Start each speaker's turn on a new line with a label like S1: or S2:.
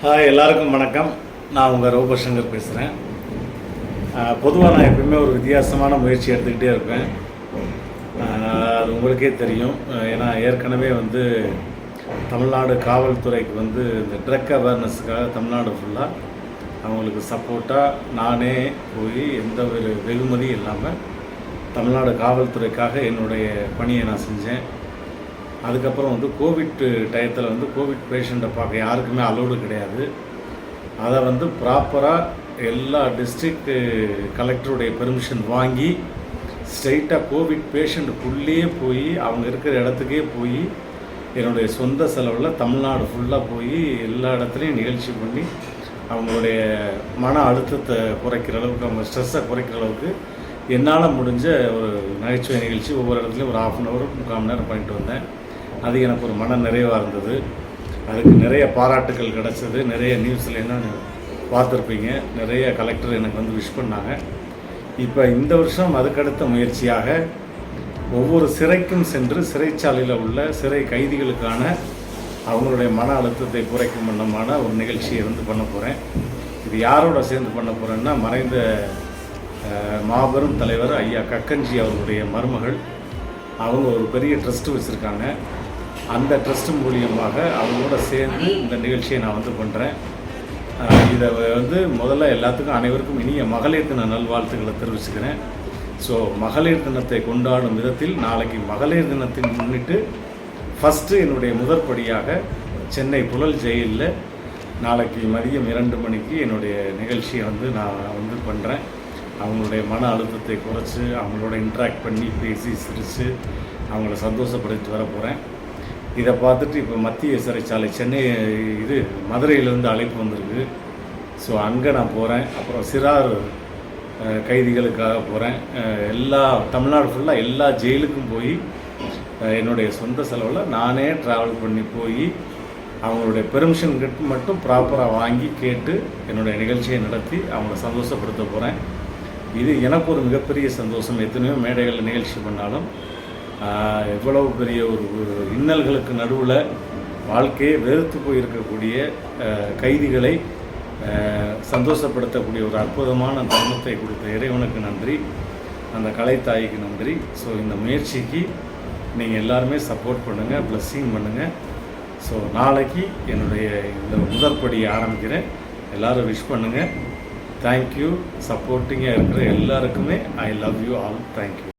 S1: எல்லாருக்கும் வணக்கம். நான் உங்கள் ரூபசங்கர் பேசுகிறேன். பொதுவாக நான் எப்பவுமே ஒரு வித்தியாசமான முயற்சி எடுத்துக்கிட்டே இருப்பேன். அது உங்களுக்கே தெரியும். ஏன்னா ஏற்கனவே தமிழ்நாடு காவல்துறைக்கு இந்த ட்ரக் அவேர்னஸுக்காக தமிழ்நாடு ஃபுல்லாக அவங்களுக்கு சப்போர்ட்டாக நானே போய் எந்த ஒரு வெகுமதியும் இல்லாமல் தமிழ்நாடு காவல்துறைக்காக என்னுடைய பணியை நான் செஞ்சேன். அதுக்கப்புறம் கோவிட் டயத்தில் கோவிட் பேஷண்ட்டை பார்க்க யாருக்குமே அலோடு கிடையாது. அதை ப்ராப்பராக எல்லா டிஸ்ட்ரிக்ட் கலெக்டருடைய பெர்மிஷன் வாங்கி ஸ்ட்ரெயிட்டாக கோவிட் பேஷண்ட்டுக்குள்ளேயே போய் அவங்க இருக்கிற இடத்துக்கே போய் என்னுடைய சொந்த செலவில் தமிழ்நாடு ஃபுல்லாக போய் எல்லா இடத்துலையும் நிகழ்ச்சி பண்ணி அவங்களுடைய மன அழுத்தத்தை குறைக்கிற அளவுக்கு, அவங்க ஸ்ட்ரெஸ்ஸை குறைக்கிற அளவுக்கு என்னால் முடிஞ்ச ஒரு நகைச்சுவை நிகழ்ச்சி ஒவ்வொரு இடத்துலையும் ஒரு 1/2 hour 3/4 மணி நேரம் பண்ணிட்டு வந்தேன். அது எனக்கு ஒரு மன நிறைவாக இருந்தது. அதுக்கு நிறைய பாராட்டுக்கள் கிடச்சிது. நிறைய நியூஸ்லாம் பார்த்துருப்பீங்க. நிறைய கலெக்டர் எனக்கு விஷ் பண்ணாங்க. இப்போ இந்த வருஷம் அதுக்கடுத்த முயற்சியாக ஒவ்வொரு சிறைக்கும் சென்று சிறைச்சாலையில் உள்ள சிறை கைதிகளுக்கான அவங்களுடைய மன அழுத்தத்தை குறைக்கும் வண்ணமான ஒரு நிகழ்ச்சியை பண்ண போகிறேன். இது யாரோட சேர்ந்து பண்ண போகிறேன்னா, மறைந்த மாபெரும் தலைவர் ஐயா கக்கன்ஜி அவர்களுடைய மருமகள். அவங்க ஒரு பெரிய ட்ரஸ்ட்டு வச்சுருக்காங்க. அந்த ட்ரஸ்ட் மூலியமாக அவங்களோட சேர்ந்து இந்த நிகழ்ச்சியை நான் பண்ணுறேன். இதை முதல்ல எல்லாத்துக்கும் அனைவருக்கும் இனிய மகளிர் தின நல்வாழ்த்துக்களை தெரிவிச்சுக்கிறேன். ஸோ மகளிர் தினத்தை கொண்டாடும் விதத்தில் நாளைக்கு மகளிர் தினத்தை முன்னிட்டு ஃபஸ்ட்டு என்னுடைய முதற்படியாக சென்னை புழல் ஜெயிலில் நாளைக்கு மதியம் 2 மணிக்கு என்னுடைய நிகழ்ச்சியை நான் பண்ணுறேன். அவங்களுடைய மன அழுத்தத்தை குறைச்சி அவங்களோட இன்ட்ராக்ட் பண்ணி பேசி சிரித்து அவங்கள சந்தோஷப்படுத்திட்டு வர போகிறேன். இதை பார்த்துட்டு இப்போ மத்திய சிறைச்சாலை சென்னை மதுரையிலேருந்து அழைப்பு வந்திருக்கு. ஸோ அங்கே நான் போகிறேன். அப்புறம் சிறார் கைதிகளுக்காக போகிறேன். எல்லா தமிழ்நாடு ஃபுல்லாக எல்லா ஜெயிலுக்கும் போய் என்னுடைய சொந்த செலவில் நானே ட்ராவல் பண்ணி போய் அவங்களுடைய பெர்மிஷன் மட்டும் ப்ராப்பராக வாங்கி கேட்டு என்னுடைய நிகழ்ச்சியை நடத்தி அவங்கள சந்தோஷப்படுத்த போகிறேன். இது எனக்கு ஒரு மிகப்பெரிய சந்தோஷம். எத்தனையோ மேடைகளில் நிகழ்ச்சி பண்ணாலும் எவ்வளவு பெரிய ஒரு இன்னல்களுக்கு நடுவில் வாழ்க்கையை வெறுத்து போயிருக்கக்கூடிய கைதிகளை சந்தோஷப்படுத்தக்கூடிய ஒரு அற்புதமான தர்மத்தை கொடுத்த இறைவனுக்கு நன்றி, அந்த கலைத்தாய்க்கு நன்றி. ஸோ இந்த முயற்சிக்கு நீங்கள் எல்லாருமே சப்போர்ட் பண்ணுங்கள், ப்ளஸ்ஸிங் பண்ணுங்கள். ஸோ நாளைக்கு என்னுடைய இந்த முதற்படியை ஆரம்பிக்கிறேன். எல்லோரும் விஷ் பண்ணுங்கள். தேங்க்யூ. சப்போர்ட்டிங்காக இருக்கிற எல்லாருக்குமே I love you all. Thank you.